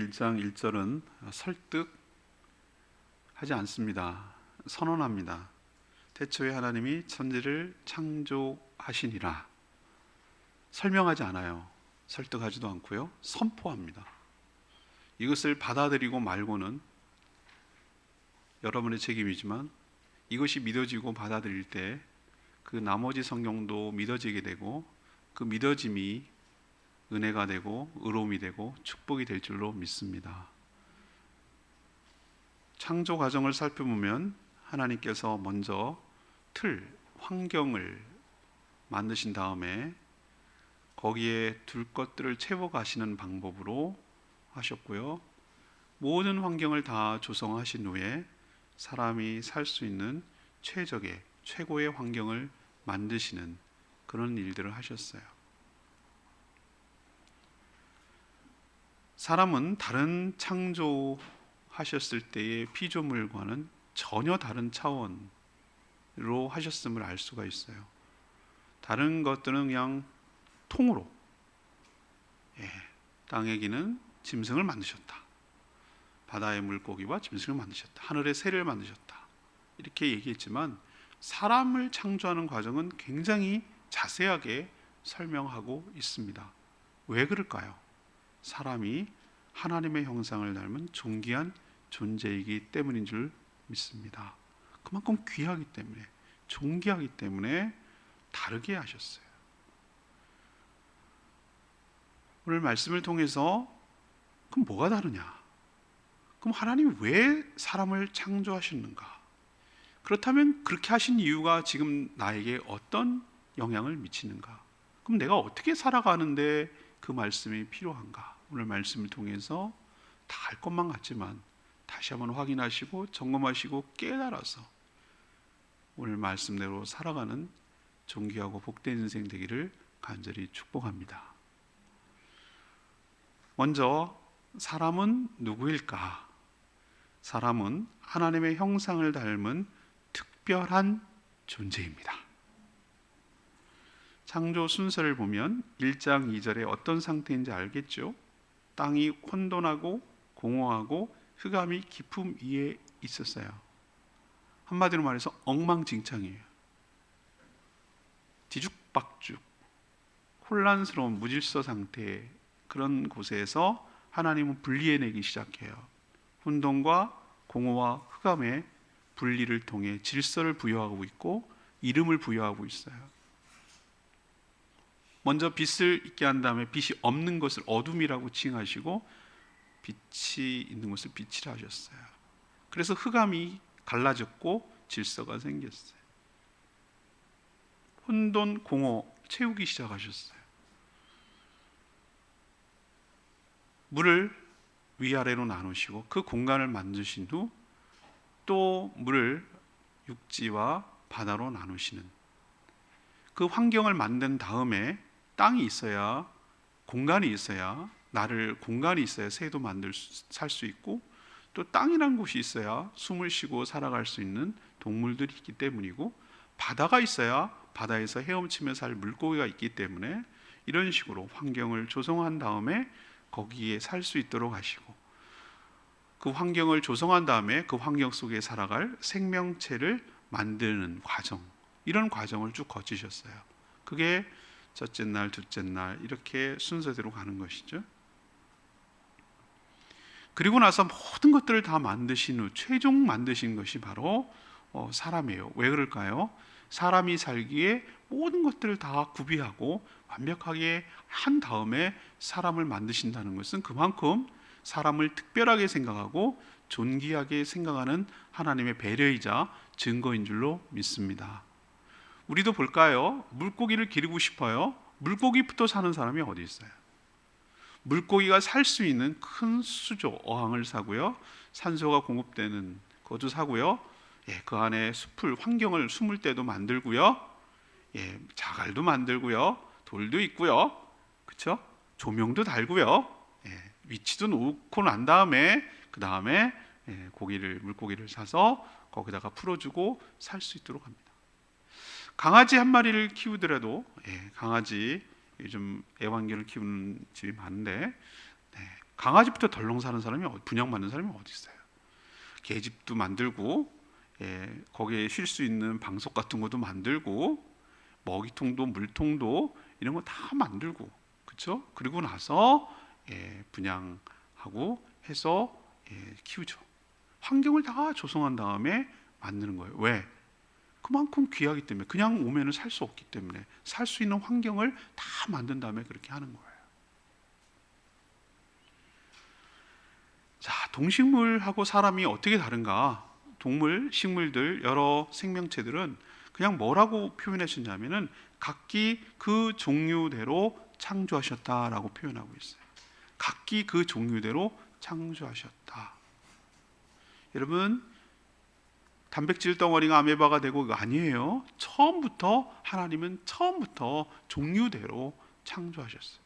1장 1절은 설득하지 않습니다. 선언합니다. 태초에 하나님이 천지를 창조하시니라. 설명하지 않아요. 설득하지도 않고요. 선포합니다. 이것을 받아들이고 말고는 여러분의 책임이지만 이것이 믿어지고 받아들일 때 그 나머지 성경도 믿어지게 되고 그 믿어짐이 은혜가 되고 의로움이 되고 축복이 될 줄로 믿습니다. 창조 과정을 살펴보면 하나님께서 먼저 환경을 만드신 다음에 거기에 둘 것들을 채워가시는 방법으로 하셨고요. 모든 환경을 다 조성하신 후에 사람이 살 수 있는 최고의 환경을 만드시는 그런 일들을 하셨어요. 사람은 다른 창조하셨을 때의 피조물과는 전혀 다른 차원으로 하셨음을 알 수가 있어요. 다른 것들은 그냥 통으로 땅의 기는 짐승을 만드셨다. 바다의 물고기와 짐승을 만드셨다. 하늘의 새를 만드셨다. 이렇게 얘기했지만 사람을 창조하는 과정은 굉장히 자세하게 설명하고 있습니다. 왜 그럴까요? 사람이 하나님의 형상을 닮은 존귀한 존재이기 때문인 줄 믿습니다. 그만큼 귀하기 때문에, 존귀하기 때문에 다르게 하셨어요. 오늘 말씀을 통해서 그럼 뭐가 다르냐? 그럼 하나님이 왜 사람을 창조하셨는가? 그렇다면 그렇게 하신 이유가 지금 나에게 어떤 영향을 미치는가? 그럼 내가 어떻게 살아가는데 그 말씀이 필요한가? 오늘 말씀을 통해서 다 알 것만 같지만 다시 한번 확인하시고 점검하시고 깨달아서 오늘 말씀대로 살아가는 존귀하고 복된 인생 되기를 간절히 축복합니다. 먼저 사람은 누구일까? 사람은 하나님의 형상을 닮은 특별한 존재입니다. 창조 순서를 보면 1장 2절에 어떤 상태인지 알겠죠? 땅이 혼돈하고 공허하고 흑암이 깊음 위에 있었어요. 한마디로 말해서 엉망진창이에요. 뒤죽박죽, 혼란스러운 무질서 상태의 그런 곳에서 하나님은 분리해내기 시작해요. 혼돈과 공허와 흑암의 분리를 통해 질서를 부여하고 있고 이름을 부여하고 있어요. 먼저 빛을 있게 한 다음에 빛이 없는 것을 어둠이라고 칭하시고 빛이 있는 것을 빛이라 하셨어요. 그래서 흑암이 갈라졌고 질서가 생겼어요. 혼돈, 공허 채우기 시작하셨어요. 물을 위아래로 나누시고 그 공간을 만드신 후 또 물을 육지와 바다로 나누시는 그 환경을 만든 다음에 땅이 있어야 공간이 있어야 공간이 있어야 새도 살 수 있고 또 땅이란 곳이 있어야 숨을 쉬고 살아갈 수 있는 동물들이 있기 때문이고 바다가 있어야 바다에서 헤엄치며 살 물고기가 있기 때문에 이런 식으로 환경을 조성한 다음에 거기에 살 수 있도록 하시고 그 환경을 조성한 다음에 그 환경 속에 살아갈 생명체를 만드는 과정, 이런 과정을 쭉 거치셨어요. 그게 첫째 날, 둘째 날 이렇게 순서대로 가는 것이죠. 그리고 나서 모든 것들을 다 만드신 후 최종 만드신 것이 바로 사람이에요. 왜 그럴까요? 사람이 살기에 모든 것들을 다 구비하고 완벽하게 한 다음에 사람을 만드신다는 것은 그만큼 사람을 특별하게 생각하고 존귀하게 생각하는 하나님의 배려이자 증거인 줄로 믿습니다. 우리도 볼까요? 물고기를 기르고 싶어요. 물고기부터 사는 사람이 어디 있어요? 물고기가 살 수 있는 큰 수조, 어항을 사고요. 산소가 공급되는 것도 사고요. 그 안에 환경을 숨을 때도 만들고요. 자갈도 만들고요. 돌도 있고요. 그렇죠? 조명도 달고요. 위치도 놓고 난 다음에 그 다음에 물고기를 사서 거기다가 풀어주고 살 수 있도록 합니다. 강아지 한 마리를 키우더라도 강아지 요즘 애완견을 키우는 집이 많은데 강아지부터 덜렁 사는 사람이 분양받는 사람이 어디 있어요? 계집도 만들고, 거기에 쉴 수 있는 방석 같은 것도 만들고, 먹이통도 물통도 이런 거 다 만들고, 그렇죠? 그리고 나서 분양하고 해서 키우죠. 환경을 다 조성한 다음에 만드는 거예요. 왜? 그만큼 귀하기 때문에. 그냥 오면은 살 수 없기 때문에 살 수 있는 환경을 다 만든 다음에 그렇게 하는 거예요. 자, 동식물하고 사람이 어떻게 다른가? 동물, 식물들, 여러 생명체들은 그냥 뭐라고 표현하셨냐면은 각기 그 종류대로 창조하셨다라고 표현하고 있어요. 각기 그 종류대로 창조하셨다. 여러분, 단백질 덩어리가 아메바가 되고 이거 아니에요. 하나님은 처음부터 종류대로 창조하셨어요.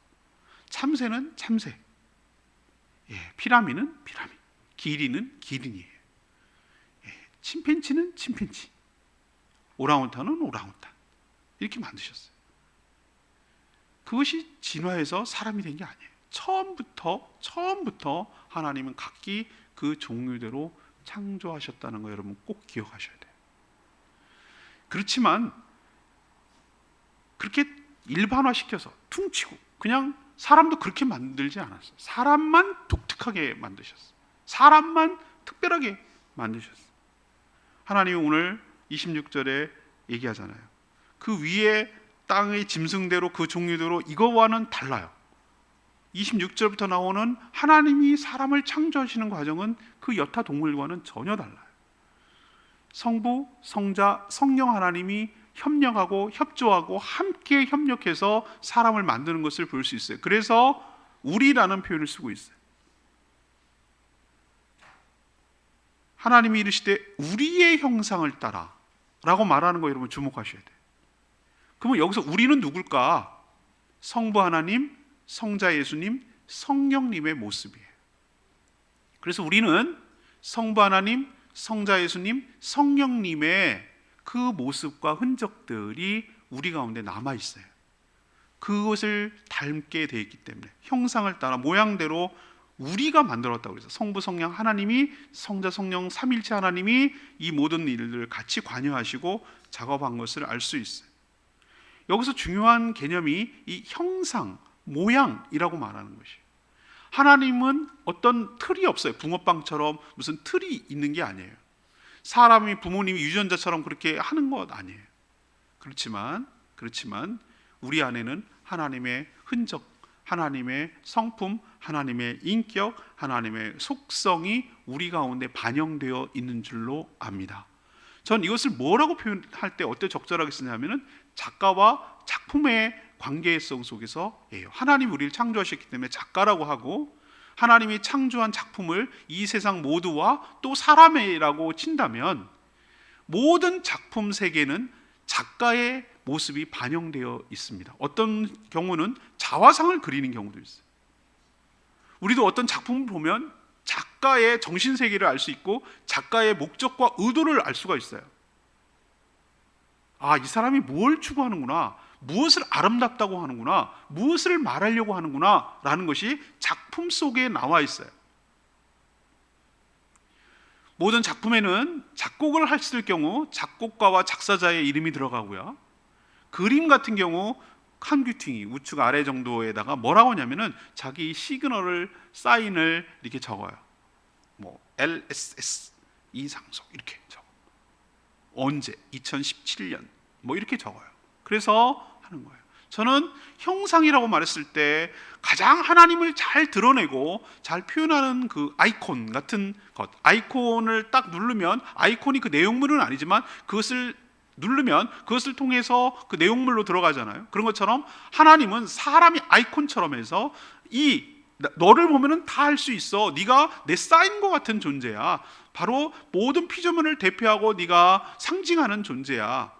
참새는 참새, 피라미는 피라미, 기린은 기린이에요. 침팬지는 침팬지, 오랑우탄은 오랑우탄, 이렇게 만드셨어요. 그것이 진화해서 사람이 된 게 아니에요. 처음부터 하나님은 각기 그 종류대로 창조하셨다는 거 여러분 꼭 기억하셔야 돼요. 그렇지만 그렇게 일반화시켜서 퉁치고 그냥 사람도 그렇게 만들지 않았어요. 사람만 독특하게 만드셨어요. 사람만 특별하게 만드셨어요. 하나님이 오늘 26절에 얘기하잖아요. 그 위에 땅의 짐승대로 그 종류대로 이거와는 달라요. 26절부터 나오는 하나님이 사람을 창조하시는 과정은 그 여타 동물과는 전혀 달라요. 성부, 성자, 성령 하나님이 협력하고 협조하고 함께 협력해서 사람을 만드는 것을 볼 수 있어요. 그래서 우리라는 표현을 쓰고 있어요. 하나님이 이르시되 우리의 형상을 따라 라고 말하는 거 여러분 주목하셔야 돼요. 그러면 여기서 우리는 누굴까? 성부 하나님, 성자 예수님, 성령님의 모습이에요. 그래서 우리는 성부 하나님, 성자 예수님, 성령님의 그 모습과 흔적들이 우리 가운데 남아 있어요. 그것을 닮게 되어 있기 때문에 형상을 따라 모양대로 우리가 만들었다고 그래서 성부 성령 하나님이, 성자 성령 삼일체 하나님이 이 모든 일들을 같이 관여하시고 작업한 것을 알 수 있어요. 여기서 중요한 개념이 이 형상, 모양이라고 말하는 것이에요. 하나님은 어떤 틀이 없어요. 붕어빵처럼 무슨 틀이 있는 게 아니에요. 사람이 부모님이 유전자처럼 그렇게 하는 것 아니에요. 그렇지만 우리 안에는 하나님의 흔적, 하나님의 성품, 하나님의 인격, 하나님의 속성이 우리 가운데 반영되어 있는 줄로 압니다. 전 이것을 뭐라고 표현할 때 어때 적절하게 쓰냐면은 작가와 작품의 관계성 속에서예요. 하나님이 우리를 창조하셨기 때문에 작가라고 하고, 하나님이 창조한 작품을 이 세상 모두와 또 사람이라고 친다면 모든 작품 세계는 작가의 모습이 반영되어 있습니다. 어떤 경우는 자화상을 그리는 경우도 있어요. 우리도 어떤 작품을 보면 작가의 정신세계를 알 수 있고 작가의 목적과 의도를 알 수가 있어요. 아, 이 사람이 뭘 추구하는구나, 무엇을 아름답다고 하는구나, 무엇을 말하려고 하는구나 라는 것이 작품 속에 나와 있어요. 모든 작품에는 작곡을 했을 경우 작곡가와 작사자의 이름이 들어가고요. 그림 같은 경우 칸 귀퉁이 우측 아래 정도에다가 뭐라고 하냐면은 자기 시그널을, 사인을 이렇게 적어요. 뭐 LSS 이상석 이렇게 적어. 언제 2017년 뭐 이렇게 적어요. 그래서 하는 거예요. 저는 형상이라고 말했을 때 가장 하나님을 잘 드러내고 잘 표현하는 그 아이콘 같은 것, 아이콘을 딱 누르면 아이콘이 그 내용물은 아니지만 그것을 누르면 그것을 통해서 그 내용물로 들어가잖아요. 그런 것처럼 하나님은 사람이 아이콘처럼 해서 너를 보면은 다 할 수 있어. 네가 내 사인과 같은 존재야. 바로 모든 피조물을 대표하고 네가 상징하는 존재야.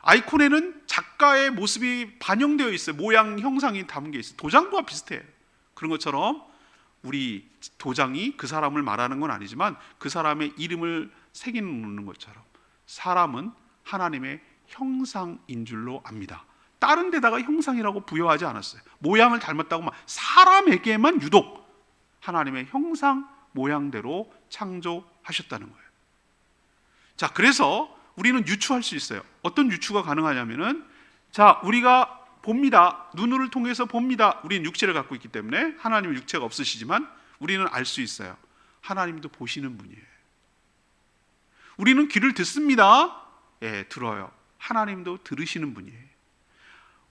아이콘에는 작가의 모습이 반영되어 있어요. 모양, 형상이 담겨 있어요. 도장과 비슷해요. 그런 것처럼 우리 도장이 그 사람을 말하는 건 아니지만 그 사람의 이름을 새기는 것처럼 사람은 하나님의 형상인 줄로 압니다. 다른 데다가 형상이라고 부여하지 않았어요. 모양을 닮았다고 사람에게만 유독 하나님의 형상 모양대로 창조하셨다는 거예요. 자, 그래서 우리는 유추할 수 있어요. 어떤 유추가 가능하냐면은, 자, 우리가 봅니다. 눈을 통해서 봅니다. 우리는 육체를 갖고 있기 때문에, 하나님은 육체가 없으시지만 우리는 알 수 있어요. 하나님도 보시는 분이에요. 우리는 귀를 듣습니다. 예, 들어요. 하나님도 들으시는 분이에요.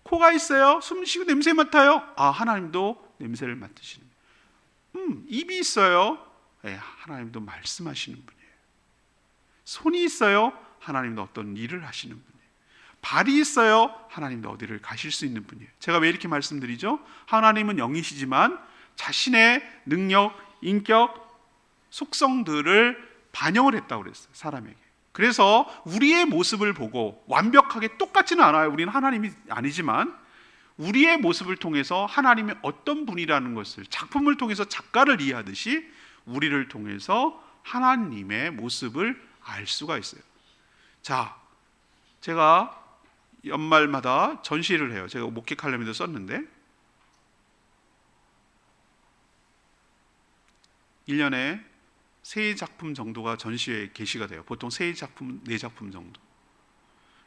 코가 있어요. 숨 쉬고 냄새 맡아요. 아, 하나님도 냄새를 맡으시는 분이에요. 입이 있어요. 예, 하나님도 말씀하시는 분이에요. 손이 있어요. 하나님도 어떤 일을 하시는 분이에요. 발이 있어요. 하나님도 어디를 가실 수 있는 분이에요. 제가 왜 이렇게 말씀드리죠? 하나님은 영이시지만 자신의 능력, 인격, 속성들을 반영을 했다고 그랬어요, 사람에게. 그래서 우리의 모습을 보고 완벽하게 똑같지는 않아요. 우리는 하나님이 아니지만 우리의 모습을 통해서 하나님이 어떤 분이라는 것을, 작품을 통해서 작가를 이해하듯이 우리를 통해서 하나님의 모습을 알 수가 있어요. 자, 제가 연말마다 전시회를 해요. 제가 목회 칼럼에도 썼는데 1년에 3작품 정도가 전시회에 게시가 돼요. 보통 3작품, 4작품 정도.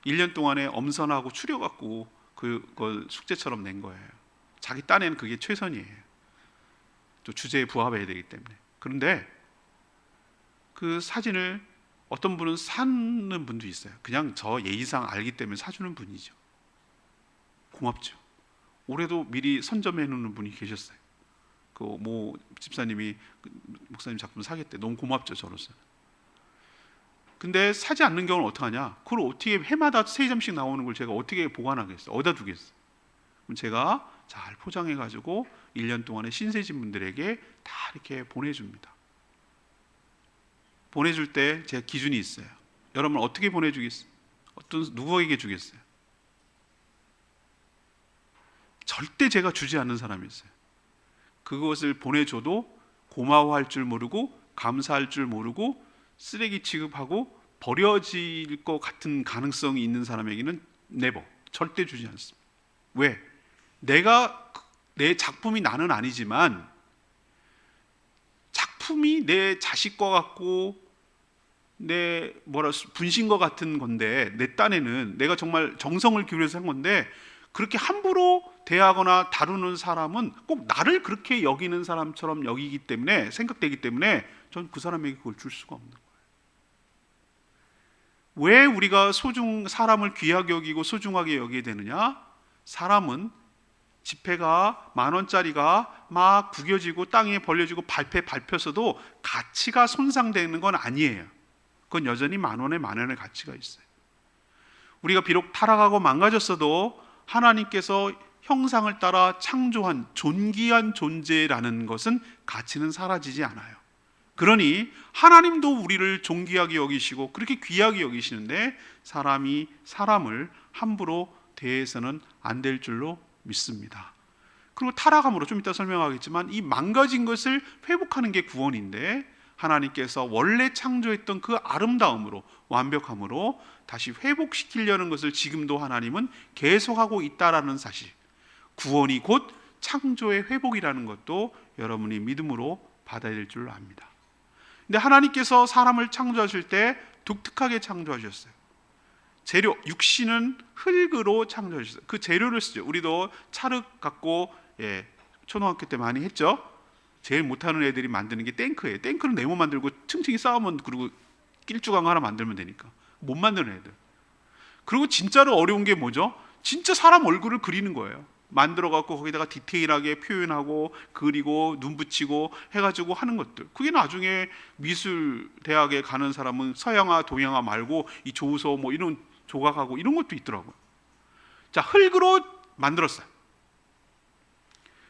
1년 동안에 엄선하고 추려갖고 그걸 숙제처럼 낸 거예요. 자기 딴에는 그게 최선이에요. 또 주제에 부합해야 되기 때문에. 그런데 그 사진을 어떤 분은 사는 분도 있어요. 그냥 저 예의상 알기 때문에 사주는 분이죠. 고맙죠. 올해도 미리 선점해 놓는 분이 계셨어요. 그 모 집사님이 목사님 작품 사겠대. 너무 고맙죠, 저로서. 근데 사지 않는 경우는 어떻게 하냐? 그걸 어떻게 해마다 3점씩 나오는 걸 제가 어떻게 보관하겠어요? 어디다 두겠어요? 그럼 제가 잘 포장해 가지고 1년 동안에 신세진 분들에게 다 이렇게 보내줍니다. 보내줄 때 제가 기준이 있어요. 여러분 어떻게 보내주겠어요? 누구에게 주겠어요? 절대 제가 주지 않는 사람이 있어요. 그것을 보내줘도 고마워할 줄 모르고 감사할 줄 모르고 쓰레기 취급하고 버려질 것 같은 가능성이 있는 사람에게는 never, 절대 주지 않습니다. 왜? 내 작품이 나는 아니지만 작품이 내 자식과 같고 내 분신과 같은 건데, 내 딴에는 내가 정말 정성을 기울여서 한 건데 그렇게 함부로 대하거나 다루는 사람은 꼭 나를 그렇게 여기는 사람처럼 여기기 때문에, 생각되기 때문에 전 그 사람에게 그걸 줄 수가 없는 거예요. 왜 우리가 사람을 귀하게 여기고 소중하게 여기게 되느냐? 사람은 지폐가 10,000원짜리가 막 구겨지고 땅에 벌려지고 밟혀서도 가치가 손상되는 건 아니에요. 그건 여전히 10,000원의 가치가 있어요. 우리가 비록 타락하고 망가졌어도 하나님께서 형상을 따라 창조한 존귀한 존재라는 것은 가치는 사라지지 않아요. 그러니 하나님도 우리를 존귀하게 여기시고 그렇게 귀하게 여기시는데 사람이 사람을 함부로 대해서는 안 될 줄로 믿습니다. 그리고 타락함으로 좀 이따 설명하겠지만 이 망가진 것을 회복하는 게 구원인데, 하나님께서 원래 창조했던 그 아름다움으로, 완벽함으로 다시 회복시키려는 것을 지금도 하나님은 계속하고 있다라는 사실, 구원이 곧 창조의 회복이라는 것도 여러분이 믿음으로 받아야 될 줄 압니다. 근데 하나님께서 사람을 창조하실 때 독특하게 창조하셨어요. 재료, 육신은 흙으로 창조하셨어요. 그 재료를 쓰죠. 우리도 찰흙 갖고 초등학교 때 많이 했죠. 제일 못하는 애들이 만드는 게 탱크예요. 탱크는 네모 만들고 층층이 쌓으면, 그리고 길쭉한 거 하나 만들면 되니까. 못 만드는 애들. 그리고 진짜로 어려운 게 뭐죠? 진짜 사람 얼굴을 그리는 거예요. 만들어 갖고 거기다가 디테일하게 표현하고 그리고 눈 붙이고 해가지고 하는 것들. 그게 나중에 미술 대학에 가는 사람은 서양화 동양화 말고 이 조서 뭐 이런 조각하고 이런 것도 있더라고요. 자, 흙으로 만들었어요.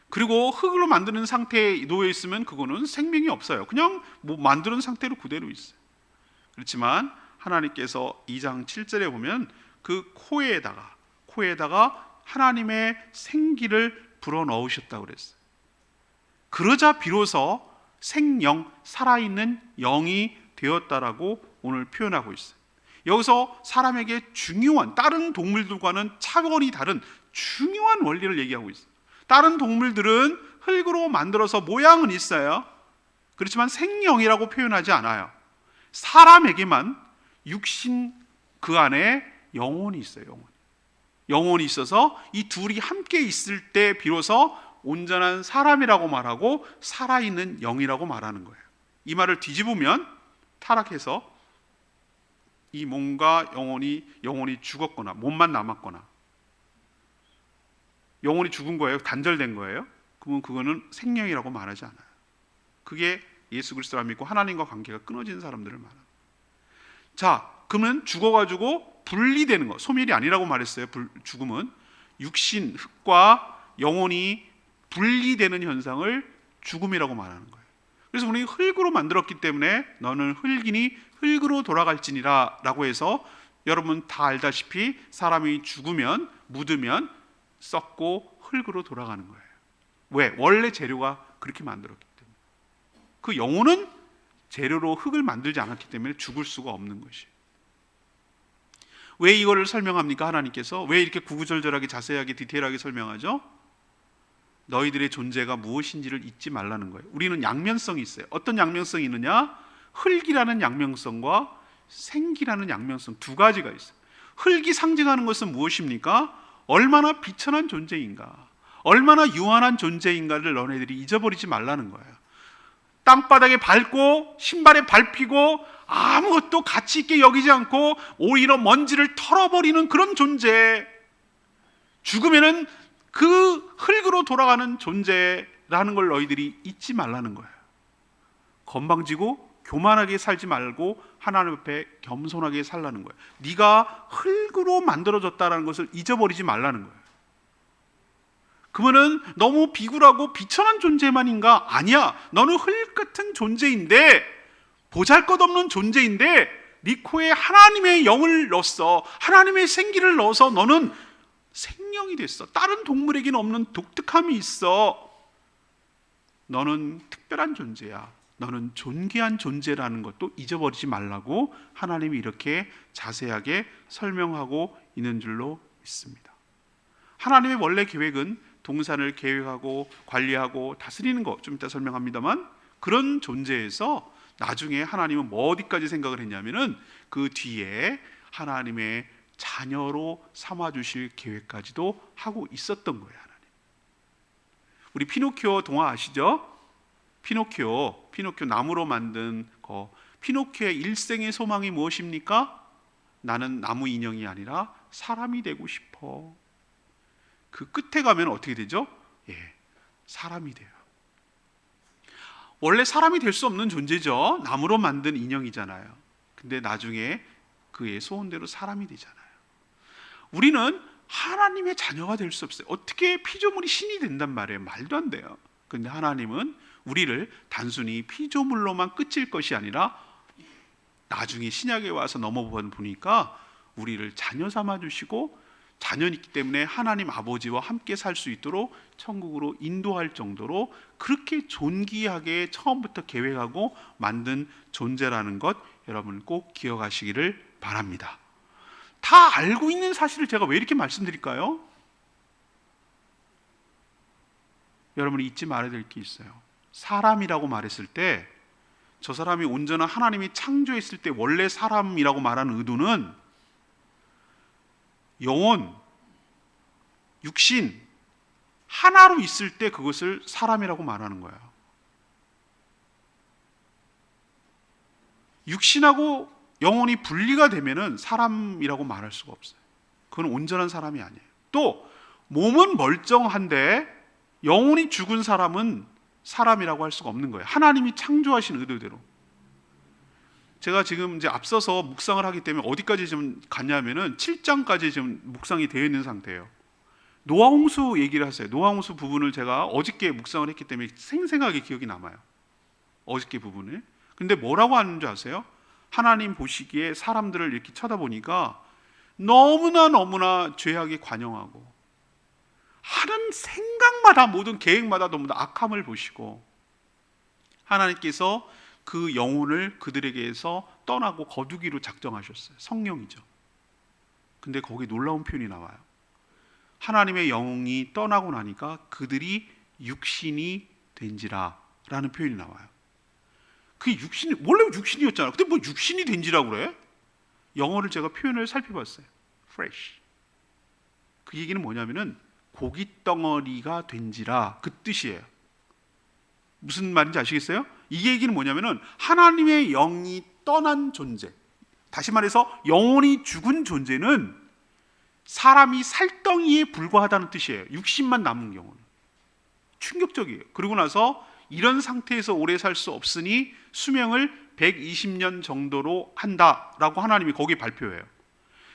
그리고 흙으로 만드는 상태에 놓여 있으면 그거는 생명이 없어요. 그냥 뭐 만드는 상태로 그대로 있어요. 그렇지만 하나님께서 2장 7절에 보면 그 코에다가 하나님의 생기를 불어넣으셨다고 그랬어요. 그러자 비로소 생영, 살아있는 영이 되었다라고 오늘 표현하고 있어요. 여기서 사람에게 중요한, 다른 동물들과는 차원이 다른 중요한 원리를 얘기하고 있어요. 다른 동물들은 흙으로 만들어서 모양은 있어요. 그렇지만 생명이라고 표현하지 않아요. 사람에게만 육신 그 안에 영혼이 있어요. 영혼이 있어서 이 둘이 함께 있을 때 비로소 온전한 사람이라고 말하고 살아있는 영이라고 말하는 거예요. 이 말을 뒤집으면 타락해서 이 몸과 영혼이 죽었거나 몸만 남았거나 영혼이 죽은 거예요. 단절된 거예요. 그러면 그거는 생명이라고 말하지 않아요. 그게 예수 그리스도를 믿고 하나님과 관계가 끊어진 사람들을 말합니다. 자, 그러면 죽어가지고 분리되는 거, 소멸이 아니라고 말했어요. 죽음은 육신, 흙과 영혼이 분리되는 현상을 죽음이라고 말하는 거예요. 그래서 우리 흙으로 만들었기 때문에 너는 흙이니 흙으로 돌아갈지니라 라고 해서 여러분 다 알다시피 사람이 죽으면 묻으면 썩고 흙으로 돌아가는 거예요. 왜? 원래 재료가 그렇게 만들었기 때문에. 그 영혼은 재료로 흙을 만들지 않았기 때문에 죽을 수가 없는 것이에요. 왜 이거를 설명합니까? 하나님께서 왜 이렇게 구구절절하게 자세하게 디테일하게 설명하죠? 너희들의 존재가 무엇인지를 잊지 말라는 거예요. 우리는 양면성이 있어요. 어떤 양면성이 있느냐? 흙이라는 양면성과 생기라는 양면성 두 가지가 있어요. 흙이 상징하는 것은 무엇입니까? 얼마나 비천한 존재인가, 얼마나 유한한 존재인가를 너네들이 잊어버리지 말라는 거예요. 땅바닥에 밟고 신발에 밟히고 아무것도 가치 있게 여기지 않고 오히려 먼지를 털어버리는 그런 존재, 죽으면은 그 흙으로 돌아가는 존재라는 걸 너희들이 잊지 말라는 거예요. 건방지고 교만하게 살지 말고 하나님 앞에 겸손하게 살라는 거예요. 네가 흙으로 만들어졌다는 것을 잊어버리지 말라는 거예요. 그러면 너무 비굴하고 비천한 존재만인가? 아니야. 너는 흙 같은 존재인데, 보잘것없는 존재인데 네 코에 하나님의 영을 넣었어. 하나님의 생기를 넣어서 너는 생명이 됐어. 다른 동물에게는 없는 독특함이 있어. 너는 특별한 존재야. 너는 존귀한 존재라는 것도 잊어버리지 말라고 하나님이 이렇게 자세하게 설명하고 있는 줄로 믿습니다. 하나님의 원래 계획은 동산을 계획하고 관리하고 다스리는 거 좀 이따 설명합니다만, 그런 존재에서 나중에 하나님은 뭐 어디까지 생각을 했냐면은 그 뒤에 하나님의 자녀로 삼아주실 계획까지도 하고 있었던 거예요. 하나님. 우리 피노키오 동화 아시죠? 피노키오 나무로 만든 거. 피노키오의 일생의 소망이 무엇입니까? 나는 나무 인형이 아니라 사람이 되고 싶어. 그 끝에 가면 어떻게 되죠? 사람이 돼요. 원래 사람이 될 수 없는 존재죠. 나무로 만든 인형이잖아요. 근데 나중에 그의 소원대로 사람이 되잖아요. 우리는 하나님의 자녀가 될 수 없어요. 어떻게 피조물이 신이 된단 말이에요? 말도 안 돼요. 근데 하나님은 우리를 단순히 피조물로만 끝일 것이 아니라 나중에 신약에 와서 넘어보니 보니까 우리를 자녀 삼아 주시고, 자녀이기 때문에 하나님 아버지와 함께 살 수 있도록 천국으로 인도할 정도로 그렇게 존귀하게 처음부터 계획하고 만든 존재라는 것, 여러분 꼭 기억하시기를 바랍니다. 다 알고 있는 사실을 제가 왜 이렇게 말씀드릴까요? 여러분이 잊지 말아야 될 게 있어요. 사람이라고 말했을 때 저 사람이 온전한 하나님이 창조했을 때 원래 사람이라고 말하는 의도는 영혼, 육신 하나로 있을 때 그것을 사람이라고 말하는 거예요. 육신하고 영혼이 분리가 되면은 사람이라고 말할 수가 없어요. 그건 온전한 사람이 아니에요. 또 몸은 멀쩡한데 영혼이 죽은 사람은 사람이라고 할 수가 없는 거예요. 하나님이 창조하신 의도대로. 제가 지금 이제 앞서서 묵상을 하기 때문에 어디까지 좀 갔냐면은 7장까지 지금 묵상이 되어 있는 상태예요. 노아홍수 얘기를 하세요. 노아홍수 부분을 제가 어저께 묵상을 했기 때문에 생생하게 기억이 남아요. 어저께 부분을. 근데 뭐라고 하는 줄 아세요? 하나님 보시기에 사람들을 이렇게 쳐다보니까 너무나 죄악에 관영하고 하는 생각마다 모든 계획마다 너무 악함을 보시고 하나님께서 그 영혼을 그들에게서 떠나고 거두기로 작정하셨어요. 성령이죠. 근데 거기 놀라운 표현이 나와요. 하나님의 영이 떠나고 나니까 그들이 육신이 된지라 라는 표현이 나와요. 그 육신이 원래 육신이었잖아. 근데 뭐 육신이 된지라고 그래? 영어를 제가 표현을 살펴봤어요. fresh. 그 얘기는 뭐냐면은 고기 덩어리가 된지라 그 뜻이에요. 무슨 말인지 아시겠어요? 이 얘기는 뭐냐면은 하나님의 영이 떠난 존재, 다시 말해서 영혼이 죽은 존재는 사람이 살덩이에 불과하다는 뜻이에요. 육신만 남은 경우는. 충격적이에요. 그러고 나서 이런 상태에서 오래 살 수 없으니 수명을 120년 정도로 한다라고 하나님이 거기에 발표해요.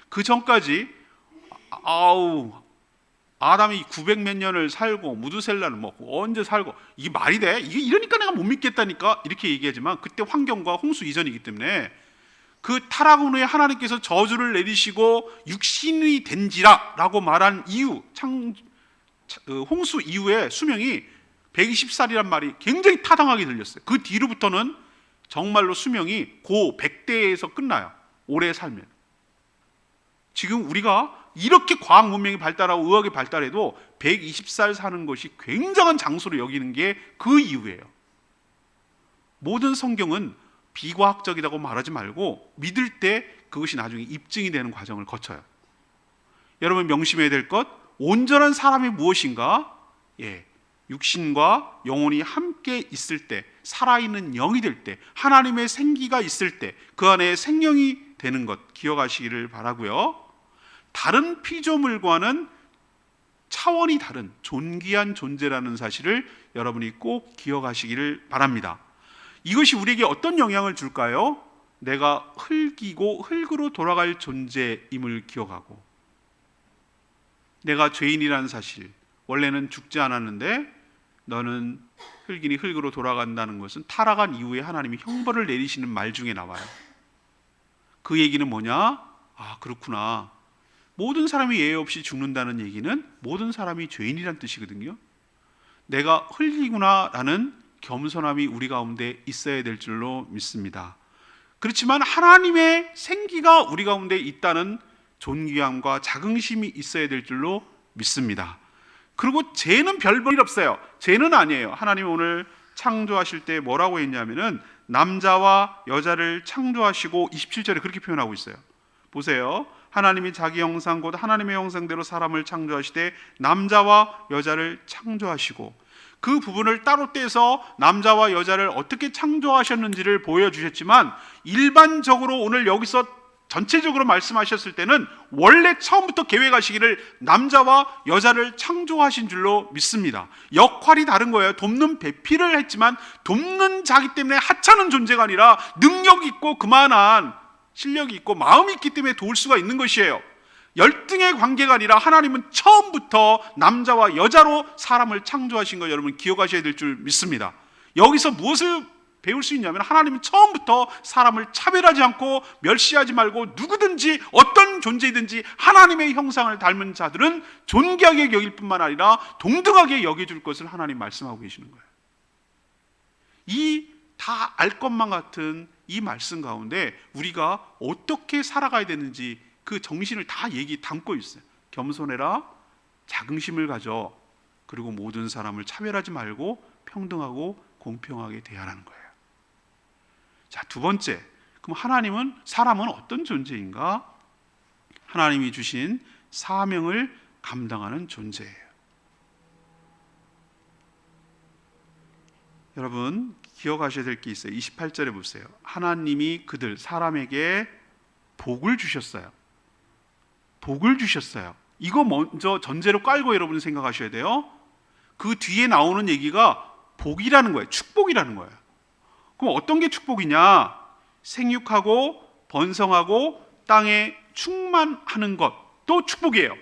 그 전까지 아담이 900몇 년을 살고 무두셀라를 먹고 언제 살고 이게 말이 돼? 이게 이러니까 내가 못 믿겠다니까 이렇게 얘기하지만 그때 환경과 홍수 이전이기 때문에 그 타락 후에 하나님께서 저주를 내리시고 육신이 된지라 라고 말한 이유, 홍수 이후에 수명이 120살이란 말이 굉장히 타당하게 들렸어요. 그 뒤로부터는 정말로 수명이 고 100대에서 끝나요. 오래 살면. 지금 우리가 이렇게 과학 문명이 발달하고 의학이 발달해도 120살 사는 것이 굉장한 장수로 여기는 게 그 이유예요. 모든 성경은 비과학적이라고 말하지 말고 믿을 때 그것이 나중에 입증이 되는 과정을 거쳐요. 여러분 명심해야 될 것, 온전한 사람이 무엇인가? 육신과 영혼이 함께 있을 때, 살아있는 영이 될 때, 하나님의 생기가 있을 때 그 안에 생명이 되는 것 기억하시기를 바라고요. 다른 피조물과는 차원이 다른 존귀한 존재라는 사실을 여러분이 꼭 기억하시기를 바랍니다. 이것이 우리에게 어떤 영향을 줄까요? 내가 흙이고 흙으로 돌아갈 존재임을 기억하고, 내가 죄인이라는 사실, 원래는 죽지 않았는데 너는 흙이니 흙으로 돌아간다는 것은 타락한 이후에 하나님이 형벌을 내리시는 말 중에 나와요. 그 얘기는 뭐냐? 그렇구나. 모든 사람이 예외 없이 죽는다는 얘기는 모든 사람이 죄인이란 뜻이거든요. 내가 흙이구나라는 겸손함이 우리 가운데 있어야 될 줄로 믿습니다. 그렇지만 하나님의 생기가 우리 가운데 있다는 존귀함과 자긍심이 있어야 될 줄로 믿습니다. 그리고 죄는 별 볼 일 없어요. 죄는 아니에요. 하나님이 오늘 창조하실 때 뭐라고 했냐면은 남자와 여자를 창조하시고 27절에 그렇게 표현하고 있어요. 보세요. 하나님이 자기 형상 곧 하나님의 형상대로 사람을 창조하시되 남자와 여자를 창조하시고, 그 부분을 따로 떼서 남자와 여자를 어떻게 창조하셨는지를 보여주셨지만 일반적으로 오늘 여기서 전체적으로 말씀하셨을 때는 원래 처음부터 계획하시기를 남자와 여자를 창조하신 줄로 믿습니다. 역할이 다른 거예요. 돕는 배필을 했지만 돕는 자기 때문에 하찮은 존재가 아니라 능력 있고 그만한 실력이 있고 마음이 있기 때문에 도울 수가 있는 것이에요. 열등의 관계가 아니라 하나님은 처음부터 남자와 여자로 사람을 창조하신 거 여러분 기억하셔야 될 줄 믿습니다. 여기서 무엇을 배울 수 있냐면 하나님은 처음부터 사람을 차별하지 않고 멸시하지 말고 누구든지 어떤 존재이든지 하나님의 형상을 닮은 자들은 존귀하게 여길 뿐만 아니라 동등하게 여겨줄 것을 하나님 말씀하고 계시는 거예요. 이 다 알 것만 같은 이 말씀 가운데 우리가 어떻게 살아가야 되는지 그 정신을 다 담고 있어요. 겸손해라, 자긍심을 가져, 그리고 모든 사람을 차별하지 말고 평등하고 공평하게 대하라는 거예요. 자, 두 번째, 그럼 사람은 어떤 존재인가? 하나님이 주신 사명을 감당하는 존재예요. 여러분 기억하셔야 될 게 있어요. 28절에 보세요. 하나님이 사람에게 복을 주셨어요. 복을 주셨어요. 이거 먼저 전제로 깔고 여러분 생각하셔야 돼요. 그 뒤에 나오는 얘기가 복이라는 거예요. 축복이라는 거예요. 그럼 어떤 게 축복이냐? 생육하고 번성하고 땅에 충만하는 것도 축복이에요.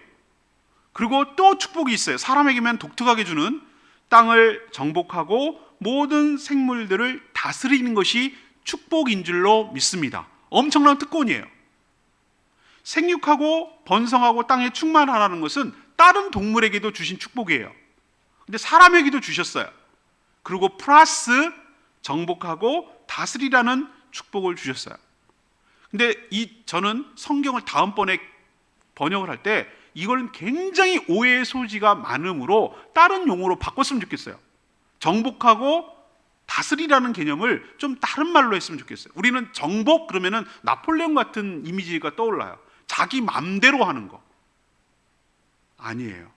그리고 또 축복이 있어요. 사람에게만 독특하게 주는 땅을 정복하고 모든 생물들을 다스리는 것이 축복인 줄로 믿습니다. 엄청난 특권이에요. 생육하고 번성하고 땅에 충만하라는 것은 다른 동물에게도 주신 축복이에요. 근데 사람에게도 주셨어요. 그리고 플러스 정복하고 다스리라는 축복을 주셨어요. 근데 저는 성경을 다음번에 번역을 할 때 이걸 굉장히 오해의 소지가 많으므로 다른 용어로 바꿨으면 좋겠어요. 정복하고 다스리라는 개념을 좀 다른 말로 했으면 좋겠어요. 우리는 정복 그러면은 나폴레옹 같은 이미지가 떠올라요. 자기 맘대로 하는 거. 아니에요.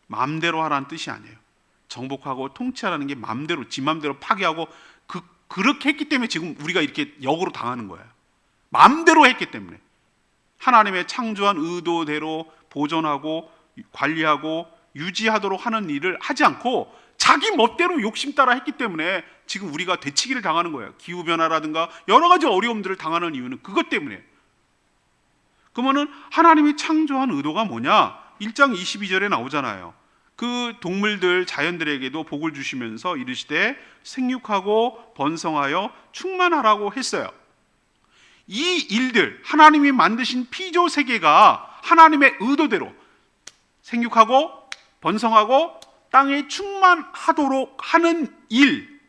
맘대로 하라는 뜻이 아니에요. 정복하고 통치하라는 게 맘대로, 지 맘대로 파괴하고 그렇게 했기 때문에 지금 우리가 이렇게 역으로 당하는 거예요. 맘대로 했기 때문에. 하나님의 창조한 의도대로 보존하고 관리하고 유지하도록 하는 일을 하지 않고 자기 멋대로 욕심 따라 했기 때문에 지금 우리가 되치기를 당하는 거예요. 기후변화라든가 여러 가지 어려움들을 당하는 이유는 그것 때문에. 그러면은 하나님이 창조한 의도가 뭐냐? 1장 22절에 나오잖아요. 그 동물들 자연들에게도 복을 주시면서 이르시되 생육하고 번성하여 충만하라고 했어요. 이 일들, 하나님이 만드신 피조 세계가 하나님의 의도대로 생육하고 번성하고 땅에 충만하도록 하는 일,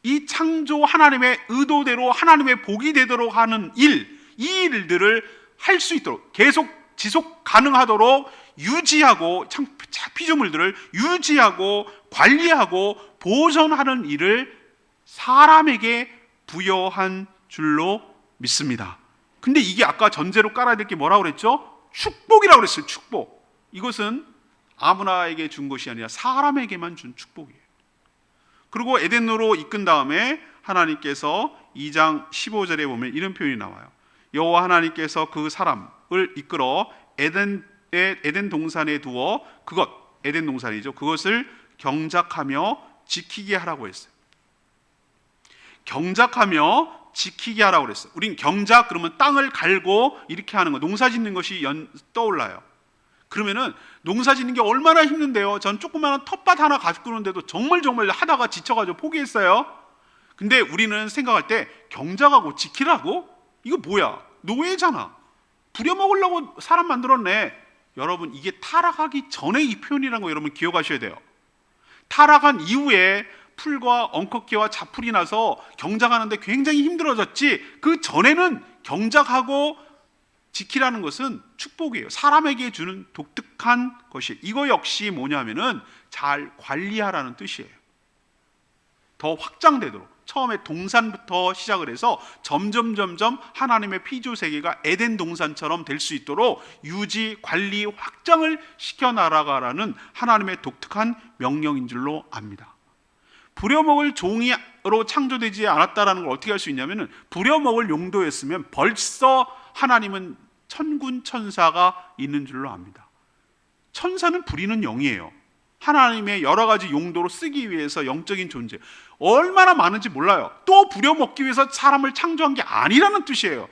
이 창조 하나님의 의도대로 하나님의 복이 되도록 하는 일, 이 일들을 할 수 있도록 계속 지속 가능하도록 유지하고 피조물들을 유지하고 관리하고 보존하는 일을 사람에게 부여한 줄로 믿습니다. 근데 이게 아까 전제로 깔아야 될 게 뭐라고 그랬죠? 축복이라고 그랬어요. 축복. 이것은 아무나에게 준 것이 아니라 사람에게만 준 축복이에요. 그리고 에덴으로 이끈 다음에 하나님께서 2장 15절에 보면 이런 표현이 나와요. 여호와 하나님께서 그 사람을 이끌어 에덴 동산에 두어 에덴 동산이죠. 그것을 경작하며 지키게 하라고 했어요. 경작하며 지키게 하라고 그랬어요. 우린 경작 그러면 땅을 갈고 이렇게 하는 거, 농사 짓는 것이 떠올라요. 그러면은 농사 짓는 게 얼마나 힘든데요. 전 조그마한 텃밭 하나 가꾸는데도 정말 하다가 지쳐가지고 포기했어요. 근데 우리는 생각할 때 경작하고 지키라고? 이거 뭐야? 노예잖아. 부려먹으려고 사람 만들었네. 여러분, 이게 타락하기 전에 이 표현이라는 거 여러분 기억하셔야 돼요. 타락한 이후에 풀과 엉겅퀴와 자풀이 나서 경작하는데 굉장히 힘들어졌지, 그 전에는 경작하고 지키라는 것은 축복이에요. 사람에게 주는 독특한 것이에요. 이거 역시 뭐냐면은 잘 관리하라는 뜻이에요. 더 확장되도록. 처음에 동산부터 시작을 해서 점점 하나님의 피조 세계가 에덴 동산처럼 될 수 있도록 유지, 관리, 확장을 시켜 나가라는 하나님의 독특한 명령인 줄로 압니다. 부려먹을 종이로 창조되지 않았다라는 걸 어떻게 할 수 있냐면은, 부려먹을 용도였으면 벌써 하나님은 천군 천사가 있는 줄로 압니다. 천사는 부리는 영이에요. 하나님의 여러 가지 용도로 쓰기 위해서 영적인 존재, 얼마나 많은지 몰라요. 또 부려먹기 위해서 사람을 창조한 게 아니라는 뜻이에요.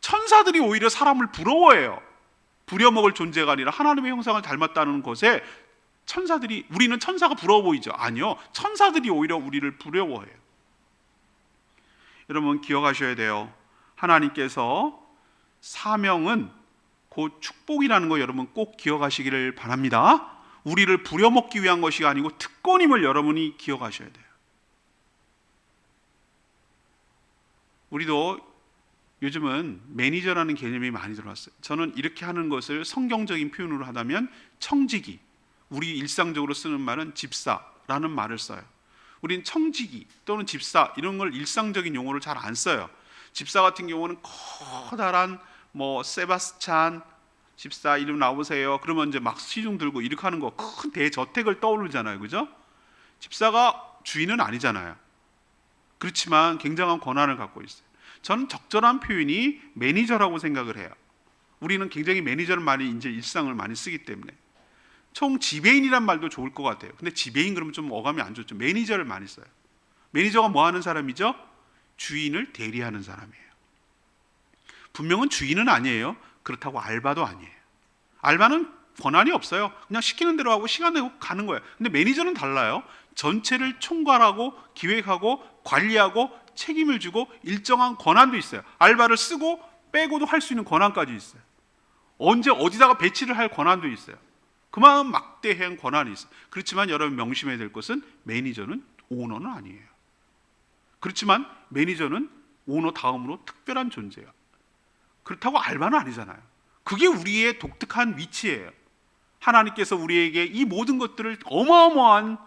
천사들이 오히려 사람을 부러워해요. 부려먹을 존재가 아니라 하나님의 형상을 닮았다는 것에 우리는 천사가 부러워 보이죠? 아니요, 천사들이 오히려 우리를 부러워해요. 여러분 기억하셔야 돼요. 하나님께서 사명은 곧 축복이라는 거 여러분 꼭 기억하시기를 바랍니다. 우리를 부려먹기 위한 것이 아니고 특권임을 여러분이 기억하셔야 돼요. 우리도 요즘은 매니저라는 개념이 많이 들어왔어요. 저는 이렇게 하는 것을 성경적인 표현으로 하자면 청지기, 우리 일상적으로 쓰는 말은 집사라는 말을 써요. 우린 청지기 또는 집사 이런 걸 일상적인 용어를 잘 안 써요. 집사 같은 경우는 커다란 세바스찬 집사 이름 나오세요. 그러면 이제 막 시중 들고 이렇게 하는 거, 큰 대저택을 떠오르잖아요. 그죠? 집사가 주인은 아니잖아요. 그렇지만 굉장한 권한을 갖고 있어요. 저는 적절한 표현이 매니저라고 생각을 해요. 우리는 굉장히 매니저를 많이 이제 일상을 많이 쓰기 때문에. 총 지배인이란 말도 좋을 것 같아요. 근데 지배인 그러면 좀 어감이 안 좋죠. 매니저를 많이 써요. 매니저가 뭐 하는 사람이죠? 주인을 대리하는 사람이에요. 분명은 주인은 아니에요. 그렇다고 알바도 아니에요. 알바는 권한이 없어요. 그냥 시키는 대로 하고 시간 내고 가는 거예요. 근데 매니저는 달라요. 전체를 총괄하고 기획하고 관리하고 책임을 주고 일정한 권한도 있어요. 알바를 쓰고 빼고도 할 수 있는 권한까지 있어요. 언제 어디다가 배치를 할 권한도 있어요. 그만큼 막대한 권한이 있어요. 그렇지만 여러분 명심해야 될 것은 매니저는 오너는 아니에요. 그렇지만 매니저는 오너 다음으로 특별한 존재예요. 그렇다고 알바는 아니잖아요. 그게 우리의 독특한 위치예요. 하나님께서 우리에게 이 모든 것들을 어마어마한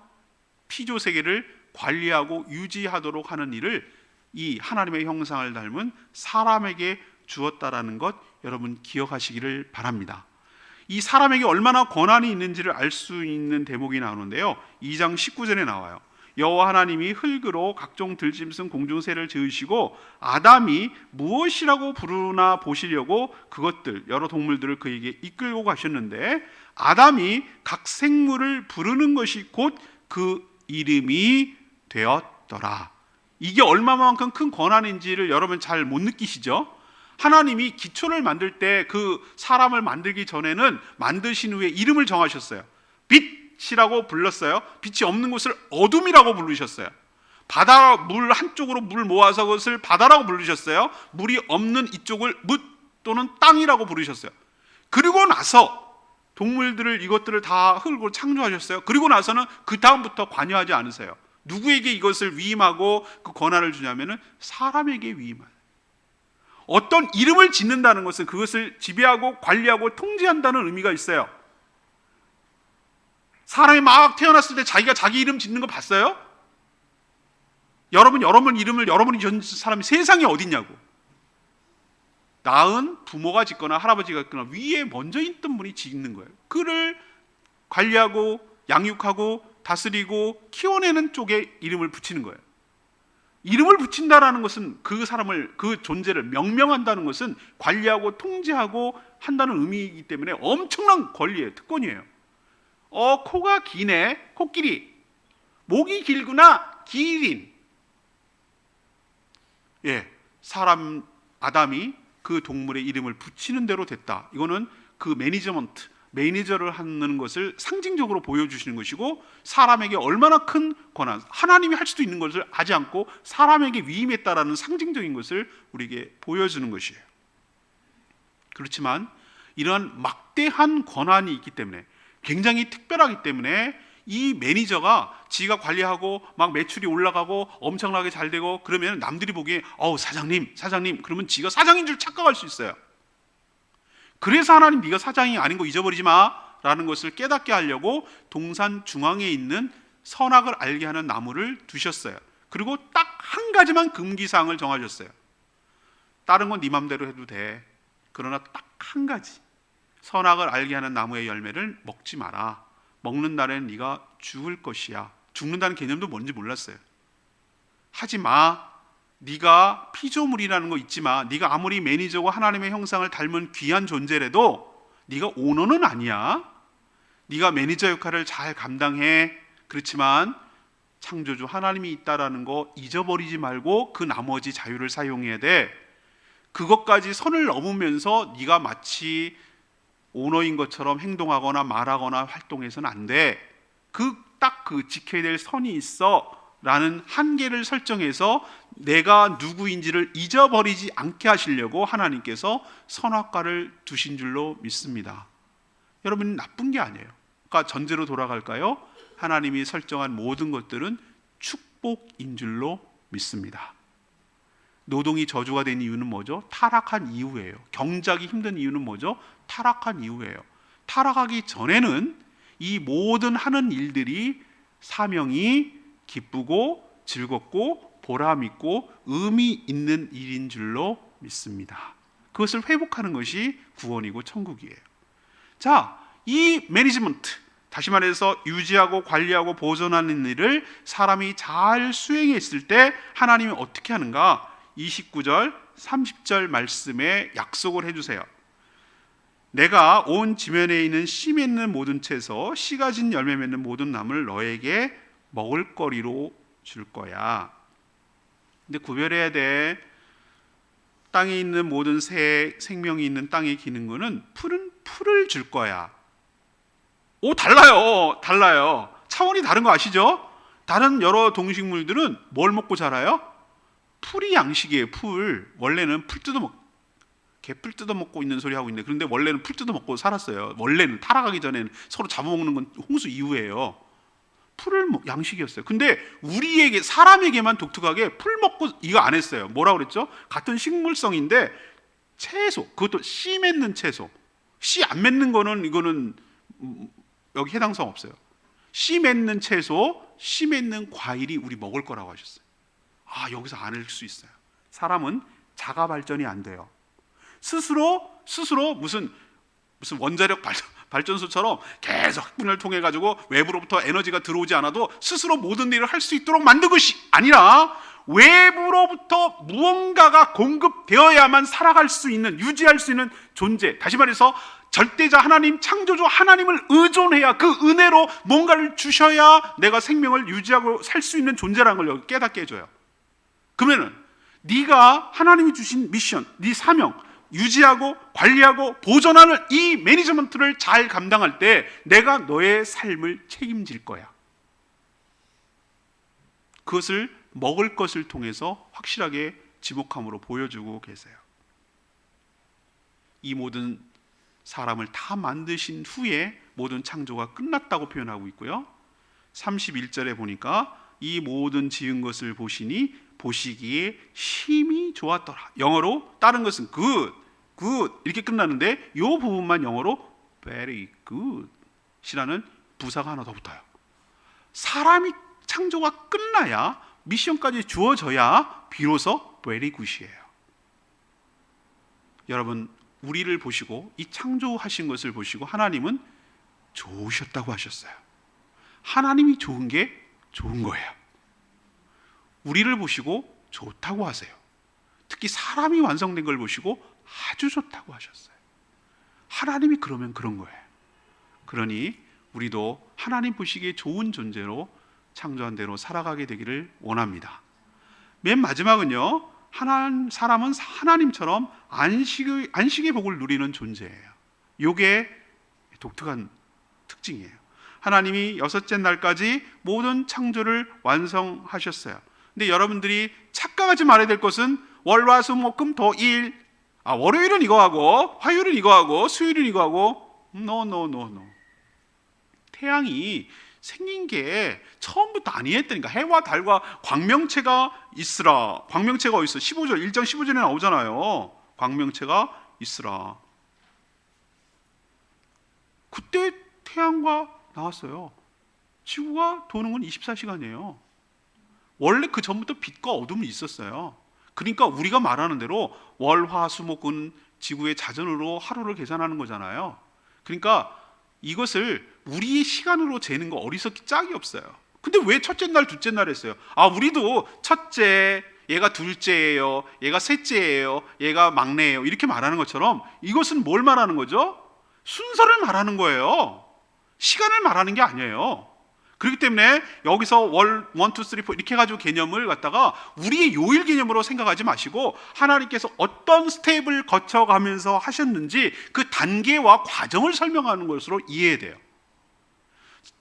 피조 세계를 관리하고 유지하도록 하는 일을 이 하나님의 형상을 닮은 사람에게 주었다라는 것 여러분 기억하시기를 바랍니다. 이 사람에게 얼마나 권한이 있는지를 알 수 있는 대목이 나오는데요, 2장 19절에 나와요. 여호와 하나님이 흙으로 각종 들짐승 공중새를 지으시고 아담이 무엇이라고 부르나 보시려고 그것들 여러 동물들을 그에게 이끌고 가셨는데 아담이 각 생물을 부르는 것이 곧 그 이름이 되었더라. 이게 얼마만큼 큰 권한인지를 여러분 잘 못 느끼시죠? 하나님이 기초를 만들 때 그 사람을 만들기 전에는 만드신 후에 이름을 정하셨어요. 빛이라고 불렀어요. 빛이 없는 곳을 어둠이라고 부르셨어요. 바다 물 한쪽으로 물 모아서 그것을 바다라고 부르셨어요. 물이 없는 이쪽을 뭇 또는 땅이라고 부르셨어요. 그리고 나서 동물들을 이것들을 다 흙으로 창조하셨어요. 그리고 나서는 그 다음부터 관여하지 않으세요. 누구에게 이것을 위임하고 그 권한을 주냐면은 사람에게 위임하세요. 어떤 이름을 짓는다는 것은 그것을 지배하고 관리하고 통제한다는 의미가 있어요. 사람이 막 태어났을 때 자기가 자기 이름 짓는 거 봤어요? 여러분 이름을 여러분이 짓는 사람이 세상에 어딨냐고. 낳은 부모가 짓거나 할아버지가 짓거나 위에 먼저 있던 분이 짓는 거예요. 그를 관리하고 양육하고 다스리고 키워내는 쪽에 이름을 붙이는 거예요. 이름을 붙인다라는 것은 그 사람을, 그 존재를 명명한다는 것은 관리하고 통제하고 한다는 의미이기 때문에 엄청난 권리예요. 특권이에요. 코가 기네, 코끼리. 목이 길구나, 기린. 사람 아담이 그 동물의 이름을 붙이는 대로 됐다. 이거는 그 매니저를 하는 것을 상징적으로 보여주시는 것이고, 사람에게 얼마나 큰 권한, 하나님이 할 수도 있는 것을 하지 않고 사람에게 위임했다라는 상징적인 것을 우리에게 보여주는 것이에요. 그렇지만 이러한 막대한 권한이 있기 때문에, 굉장히 특별하기 때문에 이 매니저가 지가 관리하고 막 매출이 올라가고 엄청나게 잘 되고 그러면 남들이 보기에 사장님 그러면 지가 사장인 줄 착각할 수 있어요. 그래서 하나님 네가 사장이 아닌 거 잊어버리지 마라는 것을 깨닫게 하려고 동산 중앙에 있는 선악을 알게 하는 나무를 두셨어요. 그리고 딱 한 가지만 금기사항을 정하셨어요. 다른 건 네 맘대로 해도 돼. 그러나 딱 한 가지, 선악을 알게 하는 나무의 열매를 먹지 마라. 먹는 날에는 네가 죽을 것이야. 죽는다는 개념도 뭔지 몰랐어요. 하지 마. 네가 피조물이라는 거 잊지 마. 네가 아무리 매니저고 하나님의 형상을 닮은 귀한 존재라도 네가 오너는 아니야. 네가 매니저 역할을 잘 감당해. 그렇지만 창조주 하나님이 있다라는 거 잊어버리지 말고 그 나머지 자유를 사용해야 돼. 그것까지 선을 넘으면서 네가 마치 오너인 것처럼 행동하거나 말하거나 활동해서는 안 돼. 딱 지켜야 될 선이 있어 라는 한계를 설정해서 내가 누구인지를 잊어버리지 않게 하시려고 하나님께서 선악과를 두신 줄로 믿습니다. 여러분, 나쁜 게 아니에요. 그러니까 전제로 돌아갈까요? 하나님이 설정한 모든 것들은 축복인 줄로 믿습니다. 노동이 저주가 된 이유는 뭐죠? 타락한 이후예요. 경작이 힘든 이유는 뭐죠? 타락한 이후예요. 타락하기 전에는 이 모든 하는 일들이 사명이 기쁘고 즐겁고 보람있고 의미 있는 일인 줄로 믿습니다. 그것을 회복하는 것이 구원이고 천국이에요. 자, 이 매니지먼트, 다시 말해서 유지하고 관리하고 보존하는 일을 사람이 잘 수행했을 때 하나님이 어떻게 하는가? 29절, 30절 말씀에 약속을 해주세요. 내가 온 지면에 있는 씨 맺는 모든 채소, 씨가 진 열매 맺는 모든 나무를 너에게 먹을거리로 줄 거야. 근데 구별해야 돼. 땅에 있는 모든 새, 생명이 있는 땅에 기는 거는 풀은 풀을 줄 거야. 달라요. 차원이 다른 거 아시죠? 다른 여러 동식물들은 뭘 먹고 자라요? 풀이 양식이에요. 풀. 원래는 개풀 뜯어먹고 있는 소리 하고 있는데, 그런데 원래는 풀 뜯어먹고 살았어요. 원래는 타락하기 전에는 서로 잡아먹는 건 홍수 이후예요. 풀을 양식이었어요. 근데 우리에게, 사람에게만 독특하게 풀 먹고 이거 안 했어요. 뭐라고 그랬죠? 같은 식물성인데 채소, 그것도 씨 맺는 채소, 씨 안 맺는 거는 이거는 여기 해당성 없어요. 씨 맺는 채소, 씨 맺는 과일이 우리 먹을 거라고 하셨어요. 여기서 알 수 있어요. 사람은 자가 발전이 안 돼요. 스스로 무슨 원자력 발전소처럼 계속 학분을 통해 가지고 외부로부터 에너지가 들어오지 않아도 스스로 모든 일을 할 수 있도록 만든 것이 아니라 외부로부터 무언가가 공급되어야만 살아갈 수 있는, 유지할 수 있는 존재. 다시 말해서 절대자 하나님, 창조주 하나님을 의존해야, 그 은혜로 뭔가를 주셔야 내가 생명을 유지하고 살 수 있는 존재라는 걸 여기 깨닫게 해줘요. 그러면은 네가 하나님이 주신 미션, 네 사명, 유지하고 관리하고 보존하는 이 매니지먼트를 잘 감당할 때 내가 너의 삶을 책임질 거야. 그것을 먹을 것을 통해서 확실하게 지목함으로 보여주고 계세요. 이 모든 사람을 다 만드신 후에 모든 창조가 끝났다고 표현하고 있고요. 31절에 보니까 이 모든 지은 것을 보시니 보시기에 심히 좋았더라. 영어로 다른 것은 good, good 이렇게 끝나는데 이 부분만 영어로 very good 이라는 부사가 하나 더 붙어요. 사람이 창조가 끝나야, 미션까지 주어져야 비로소 very good이에요. 여러분, 우리를 보시고 이 창조하신 것을 보시고 하나님은 좋으셨다고 하셨어요. 하나님이 좋은 게 좋은 거예요. 우리를 보시고 좋다고 하세요. 특히 사람이 완성된 걸 보시고 아주 좋다고 하셨어요. 하나님이 그러면 그런 거예요. 그러니 우리도 하나님 보시기에 좋은 존재로 창조한 대로 살아가게 되기를 원합니다. 맨 마지막은요, 사람은 하나님처럼 안식의 복을 누리는 존재예요. 이게 독특한 특징이에요. 하나님이 여섯째 날까지 모든 창조를 완성하셨어요. 근데 여러분들이 착각하지 말아야 될 것은 월화수목금 토일, 월요일은 이거 하고 화요일은 이거 하고 수요일은 이거 하고, no. 태양이 생긴 게 처음부터 아니었다니까. 해와 달과 광명체가 있으라. 광명체가 어디 있어? 15절, 1장 15절에 나오잖아요. 광명체가 있으라. 그때 태양과 나왔어요. 지구가 도는 건 24시간이에요. 원래 그 전부터 빛과 어둠이 있었어요. 그러니까 우리가 말하는 대로 월화수목은 지구의 자전으로 하루를 계산하는 거잖아요. 그러니까 이것을 우리의 시간으로 재는 거 어리석기 짝이 없어요. 근데 왜 첫째 날, 둘째 날 했어요? 우리도 첫째, 얘가 둘째예요, 얘가 셋째예요, 얘가 막내예요 이렇게 말하는 것처럼 이것은 뭘 말하는 거죠? 순서를 말하는 거예요. 시간을 말하는 게 아니에요. 그렇기 때문에 여기서 월 1, 2, 3, 4 이렇게 해가지고 개념을 갖다가 우리의 요일 개념으로 생각하지 마시고 하나님께서 어떤 스텝을 거쳐가면서 하셨는지 그 단계와 과정을 설명하는 것으로 이해해야 돼요.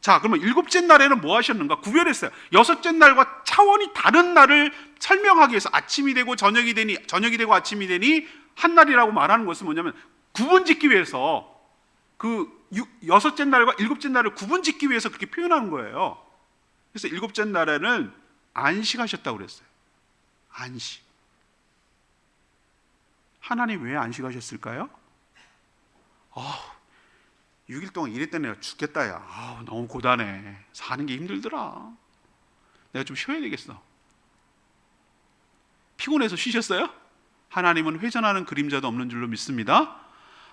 자, 그러면 일곱째 날에는 뭐 하셨는가? 구별했어요. 여섯째 날과 차원이 다른 날을 설명하기 위해서 아침이 되고 저녁이 되고 아침이 되니 한 날이라고 말하는 것은 뭐냐면 구분짓기 위해서, 그 여섯째 날과 일곱째 날을 구분짓기 위해서 그렇게 표현하는 거예요. 그래서 일곱째 날에는 안식하셨다고 그랬어요. 안식. 하나님 왜 안식하셨을까요? 6일 동안 일했더니 내가 죽겠다 야. 너무 고단해. 사는 게 힘들더라. 내가 좀 쉬어야 되겠어. 피곤해서 쉬셨어요? 하나님은 회전하는 그림자도 없는 줄로 믿습니다.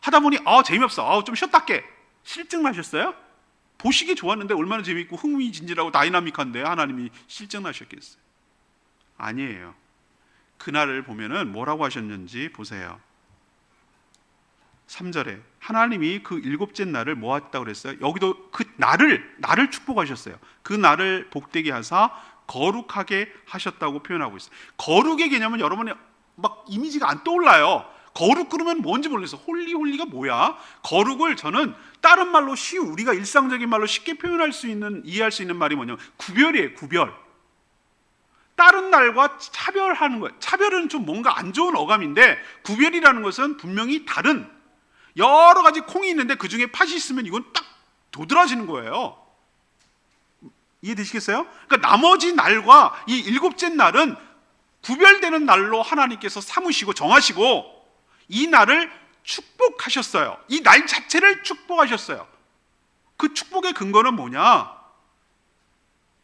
하다 보니 재미없어. 좀 쉬었다 할게. 실증나셨어요? 보시기 좋았는데 얼마나 재미있고 흥미진진하고 다이나믹한데 하나님이 실증나셨겠어요? 아니에요. 그날을 보면은 뭐라고 하셨는지 보세요. 3절에 하나님이 그 일곱째 날을 뭐 했다고 그랬어요? 여기도 그 날을 축복하셨어요. 그 날을 복되게 하사 거룩하게 하셨다고 표현하고 있어요. 거룩의 개념은 여러분이 막 이미지가 안 떠올라요. 거룩 그러면 뭔지 모르겠어. 홀리가 뭐야? 거룩을 저는 다른 말로 우리가 일상적인 말로 쉽게 표현할 수 있는, 이해할 수 있는 말이 뭐냐면 구별이에요. 구별. 다른 날과 차별하는 거예요. 차별은 좀 뭔가 안 좋은 어감인데 구별이라는 것은 분명히 다른 여러 가지 콩이 있는데 그 중에 팥이 있으면 이건 딱 도드라지는 거예요. 이해되시겠어요? 그러니까 나머지 날과 이 일곱째 날은 구별되는 날로 하나님께서 삼으시고 정하시고 이 날을 축복하셨어요. 이 날 자체를 축복하셨어요. 그 축복의 근거는 뭐냐?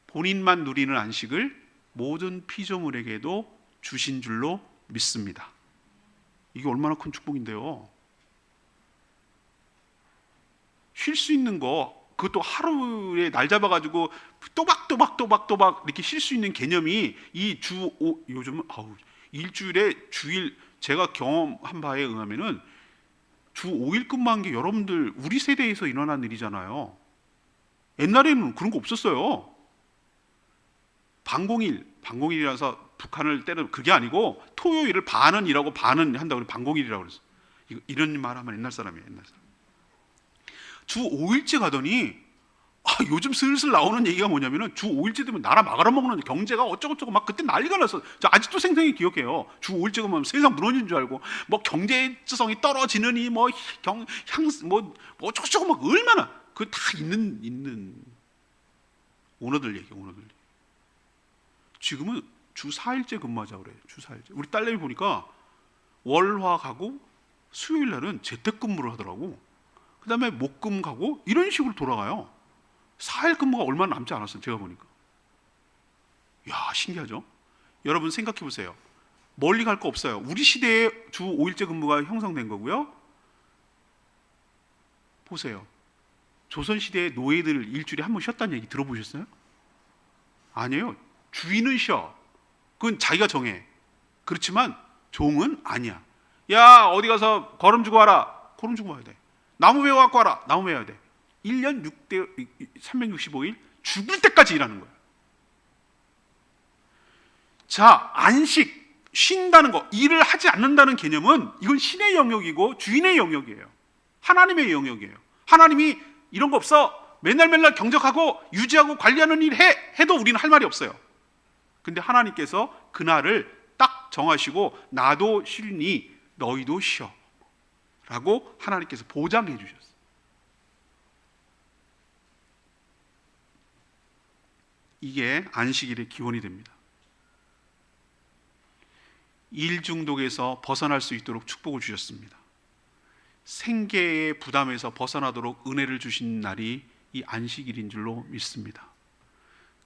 본인만 누리는 안식을 모든 피조물에게도 주신 줄로 믿습니다. 이게 얼마나 큰 축복인데요. 쉴 수 있는 거, 그것도 하루에 날 잡아가지고 또박 이렇게 쉴 수 있는 개념이 이 요즘은 일주일에 주일, 제가 경험한 바에 의하면은 주 5일 근무한 게 여러분들 우리 세대에서 일어난 일이잖아요. 옛날에는 그런 거 없었어요. 반공일이라서 북한을 때려, 그게 아니고 토요일을 반은 일하고 반은 한다고 반공일이라고 그랬어. 이런 말 하면 옛날 사람이에요. 옛날 사람. 주 5일째 가더니 요즘 슬슬 나오는 얘기가 뭐냐면은 주 5일째 되면 나라 막아먹는 경제가 어쩌고저쩌고 막 그때 난리가 났어. 저 아직도 생생히 기억해요. 주 5일째 가면 세상 무너지는 줄 알고 뭐 경제성이 떨어지느니 뭐 어쩌고저쩌고 막 얼마나 그 다 있는 오너들 얘기. 지금은 주 4일째 근무하자 그래요. 주 4일째. 우리 딸내미 보니까 월화 가고 수요일 날은 재택근무를 하더라고. 그 다음에 목금 가고 이런 식으로 돌아가요. 4일 근무가 얼마 남지 않았어요. 제가 보니까. 야, 신기하죠? 여러분 생각해 보세요. 멀리 갈 거 없어요. 우리 시대에 주 5일째 근무가 형성된 거고요. 보세요. 조선시대에 노예들 일주일에 한 번 쉬었다는 얘기 들어보셨어요? 아니에요. 주인은 쉬어. 그건 자기가 정해. 그렇지만 종은 아니야. 야, 어디 가서 거름 주고 와라. 거름 주고 와야 돼. 나무 베어 갖고 와라. 나무 베어야 돼. 1년 365일 죽을 때까지 일하는 거예요. 자, 안식, 쉰다는 거, 일을 하지 않는다는 개념은 이건 신의 영역이고 주인의 영역이에요. 하나님의 영역이에요. 하나님이 이런 거 없어. 맨날 경적하고 유지하고 관리하는 일 해도 우리는 할 말이 없어요. 근데 하나님께서 그날을 딱 정하시고 나도 쉬니 너희도 쉬어 라고 하나님께서 보장해 주셨어요. 이게 안식일의 기원이 됩니다. 일 중독에서 벗어날 수 있도록 축복을 주셨습니다. 생계의 부담에서 벗어나도록 은혜를 주신 날이 이 안식일인 줄로 믿습니다.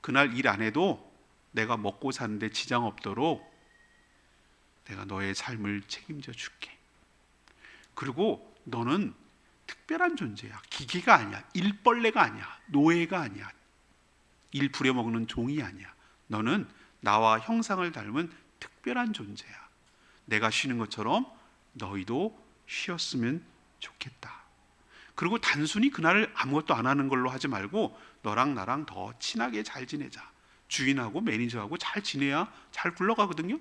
그날 일 안 해도 내가 먹고 사는데 지장 없도록 내가 너의 삶을 책임져 줄게. 그리고 너는 특별한 존재야. 기계가 아니야. 일벌레가 아니야. 노예가 아니야. 일 부려먹는 종이 아니야. 너는 나와 형상을 닮은 특별한 존재야. 내가 쉬는 것처럼 너희도 쉬었으면 좋겠다. 그리고 단순히 그날을 아무것도 안 하는 걸로 하지 말고 너랑 나랑 더 친하게 잘 지내자. 주인하고 매니저하고 잘 지내야 잘 굴러가거든요.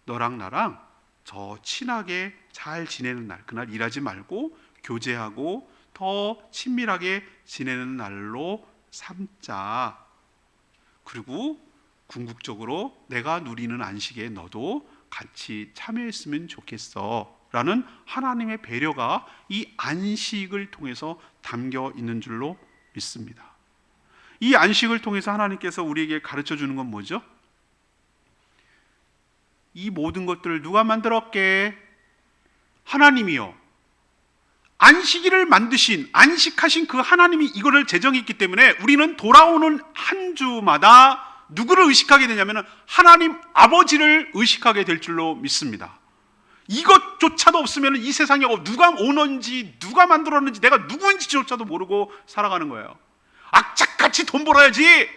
너랑 나랑 더 친하게 잘 지내는 날, 그날 일하지 말고 교제하고 더 친밀하게 지내는 날로 삼자. 그리고 궁극적으로 내가 누리는 안식에 너도 같이 참여했으면 좋겠어 라는 하나님의 배려가 이 안식을 통해서 담겨 있는 줄로 믿습니다. 이 안식을 통해서 하나님께서 우리에게 가르쳐 주는 건 뭐죠? 이 모든 것들을 누가 만들었게? 하나님이요. 안식일을 만드신, 안식하신 그 하나님이 이거를 제정했기 때문에 우리는 돌아오는 한 주마다 누구를 의식하게 되냐면 하나님 아버지를 의식하게 될 줄로 믿습니다. 이것조차도 없으면 이 세상에 누가 오는지 누가 만들었는지 내가 누구인지조차도 모르고 살아가는 거예요. 악착같이 돈 벌어야지,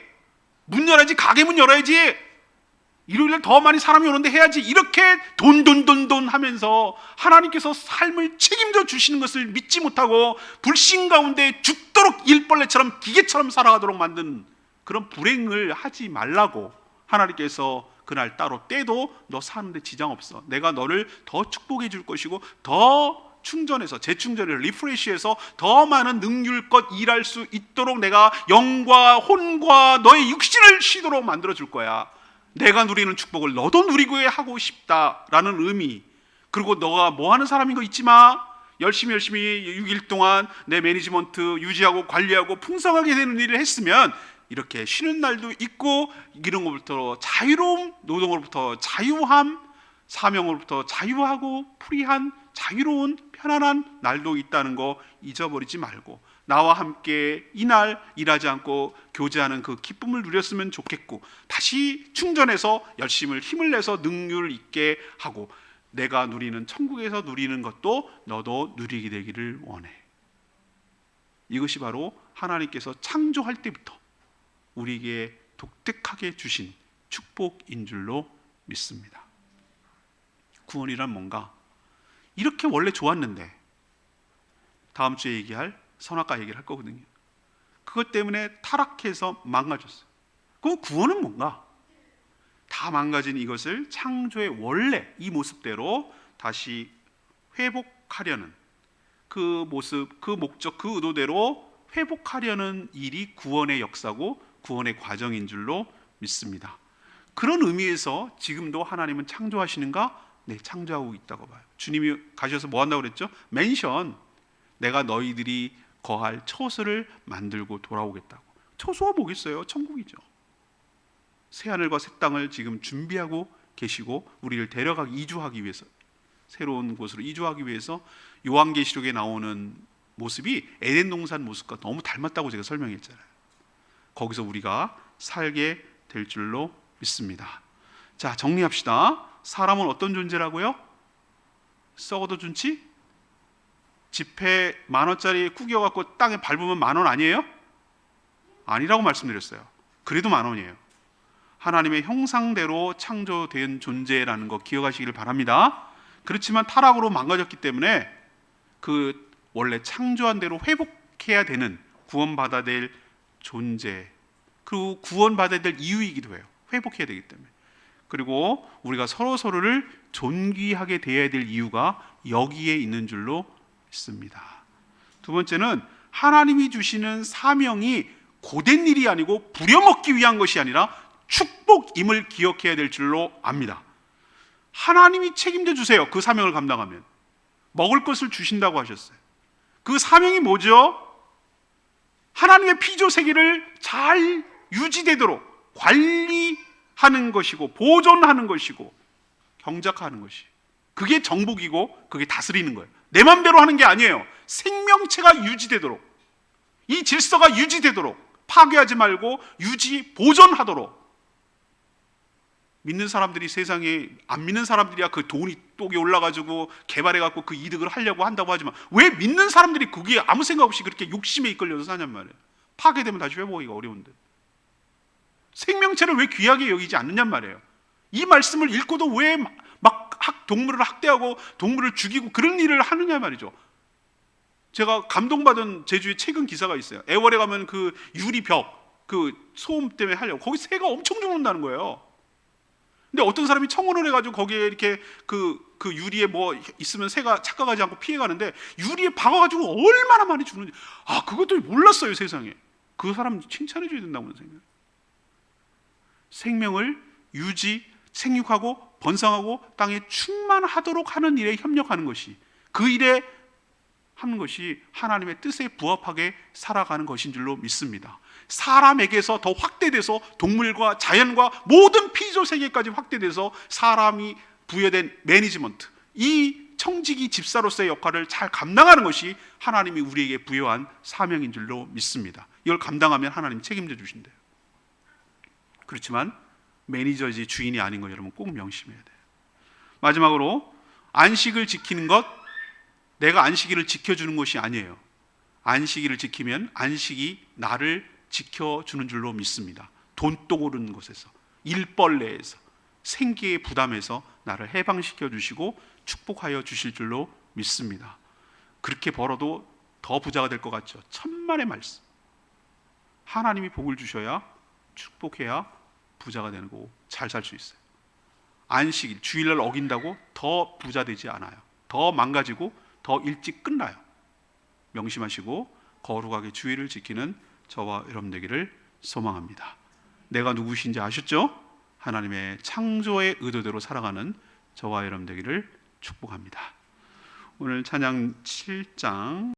문 열어야지, 가게 문 열어야지, 일요일에 더 많이 사람이 오는데 해야지, 이렇게 돈 하면서 하나님께서 삶을 책임져 주시는 것을 믿지 못하고 불신 가운데 죽도록 일벌레처럼 기계처럼 살아가도록 만든 그런 불행을 하지 말라고 하나님께서 그날 따로 떼도 너 사는데 지장 없어. 내가 너를 더 축복해 줄 것이고 더 충전해서, 재충전해서, 리프레시해서 더 많은 능률껏 일할 수 있도록 내가 영과 혼과 너의 육신을 쉬도록 만들어 줄 거야. 내가 누리는 축복을 너도 누리고 하고 싶다라는 의미. 그리고 너가 뭐 하는 사람인 거 잊지 마. 열심히 6일 동안 내 매니지먼트 유지하고 관리하고 풍성하게 되는 일을 했으면 이렇게 쉬는 날도 있고, 이런 것부터 자유로움, 노동으로부터 자유함, 사명으로부터 자유하고 프리한 자유로운 편안한 날도 있다는 거 잊어버리지 말고, 나와 함께 이날 일하지 않고 교제하는 그 기쁨을 누렸으면 좋겠고, 다시 충전해서 열심을 힘을 내서 능률을 있게 하고 내가 누리는 천국에서 누리는 것도 너도 누리게 되기를 원해. 이것이 바로 하나님께서 창조할 때부터 우리에게 독특하게 주신 축복인 줄로 믿습니다. 구원이란 뭔가? 이렇게 원래 좋았는데, 다음 주에 얘기할 선악과 얘기를 할 거거든요. 그것 때문에 타락해서 망가졌어요. 그럼 구원은 뭔가? 다 망가진 이것을 창조의 원래 이 모습대로 다시 회복하려는 그 모습, 그 목적, 그 의도대로 회복하려는 일이 구원의 역사고 구원의 과정인 줄로 믿습니다. 그런 의미에서 지금도 하나님은 창조하시는가? 네, 창조하고 있다고 봐요. 주님이 가셔서 뭐 한다고 그랬죠? 맨션, 내가 너희들이 거할 처소를 만들고 돌아오겠다고. 처소가 뭐겠어요? 천국이죠. 새하늘과 새 땅을 지금 준비하고 계시고 우리를 데려가기, 이주하기 위해서, 새로운 곳으로 이주하기 위해서 요한계시록에 나오는 모습이 에덴 동산 모습과 너무 닮았다고 제가 설명했잖아요. 거기서 우리가 살게 될 줄로 믿습니다. 자, 정리합시다. 사람은 어떤 존재라고요? 썩어도 좋지? 지폐 10,000원짜리 구겨갖고 땅에 밟으면 10,000원 아니에요? 아니라고 말씀드렸어요. 그래도 10,000원이에요. 하나님의 형상대로 창조된 존재라는 거 기억하시기를 바랍니다. 그렇지만 타락으로 망가졌기 때문에 그 원래 창조한 대로 회복해야 되는, 구원받아야 될 존재, 그리고 구원받아야 될 이유이기도 해요. 회복해야 되기 때문에. 그리고 우리가 서로서로를 존귀하게 대해야 될 이유가 여기에 있는 줄로 믿습니다. 두 번째는 하나님이 주시는 사명이 고된 일이 아니고 부려먹기 위한 것이 아니라 축복임을 기억해야 될 줄로 압니다. 하나님이 책임져 주세요. 그 사명을 감당하면 먹을 것을 주신다고 하셨어요. 그 사명이 뭐죠? 하나님의 피조 세계를 잘 유지되도록 관리하는 것이고 보존하는 것이고 경작하는 것이, 그게 정복이고 그게 다스리는 거예요. 내 맘대로 하는 게 아니에요. 생명체가 유지되도록, 이 질서가 유지되도록 파괴하지 말고 유지 보존하도록. 믿는 사람들이 세상에, 안 믿는 사람들이야 그 돈이 똑이 올라가지고 개발해갖고 그 이득을 하려고 한다고 하지만 왜 믿는 사람들이 그게 아무 생각 없이 그렇게 욕심에 이끌려서 사냔 말이에요. 파괴되면 다시 회복하기가 어려운데. 생명체를 왜 귀하게 여기지 않느냔 말이에요. 이 말씀을 읽고도 왜 막 동물을 학대하고 동물을 죽이고 그런 일을 하느냐 말이죠. 제가 감동받은 제주에 최근 기사가 있어요. 애월에 가면 그 유리벽, 그 소음 때문에 하려고 거기 새가 엄청 죽는다는 거예요. 근데 어떤 사람이 청혼을 해가지고 거기에 이렇게 그 유리에 뭐 있으면 새가 착각하지 않고 피해가는데 유리에 박아가지고 얼마나 많이 죽는지, 그것도 몰랐어요. 세상에. 그 사람 칭찬해줘야 된다고 생각해요. 생명을 유지, 생육하고 번성하고 땅에 충만하도록 하는 일에 협력하는 것이, 그 일에 하는 것이 하나님의 뜻에 부합하게 살아가는 것인 줄로 믿습니다. 사람에게서 더 확대돼서 동물과 자연과 모든 피조 세계까지 확대돼서 사람이 부여된 매니지먼트, 이 청지기 집사로서의 역할을 잘 감당하는 것이 하나님이 우리에게 부여한 사명인 줄로 믿습니다. 이걸 감당하면 하나님 책임져 주신대요. 그렇지만 매니저지 주인이 아닌 거 여러분 꼭 명심해야 돼요. 마지막으로 안식을 지키는 것, 내가 안식일을 지켜주는 것이 아니에요. 안식일을 지키면 안식이 나를 지켜주는 줄로 믿습니다. 돈독 오르는 곳에서, 일벌레에서, 생계의 부담에서 나를 해방시켜 주시고 축복하여 주실 줄로 믿습니다. 그렇게 벌어도 더 부자가 될 것 같죠? 천만의 말씀. 하나님이 복을 주셔야, 축복해야 부자가 되는 거고 잘 살 수 있어요. 안식일, 주일날 어긴다고 더 부자 되지 않아요. 더 망가지고 더 일찍 끝나요. 명심하시고 거룩하게 주일을 지키는 저와 여러분 되기를 소망합니다. 내가 누구신지 아셨죠? 하나님의 창조의 의도대로 살아가는 저와 여러분 되기를 축복합니다. 오늘 찬양 7장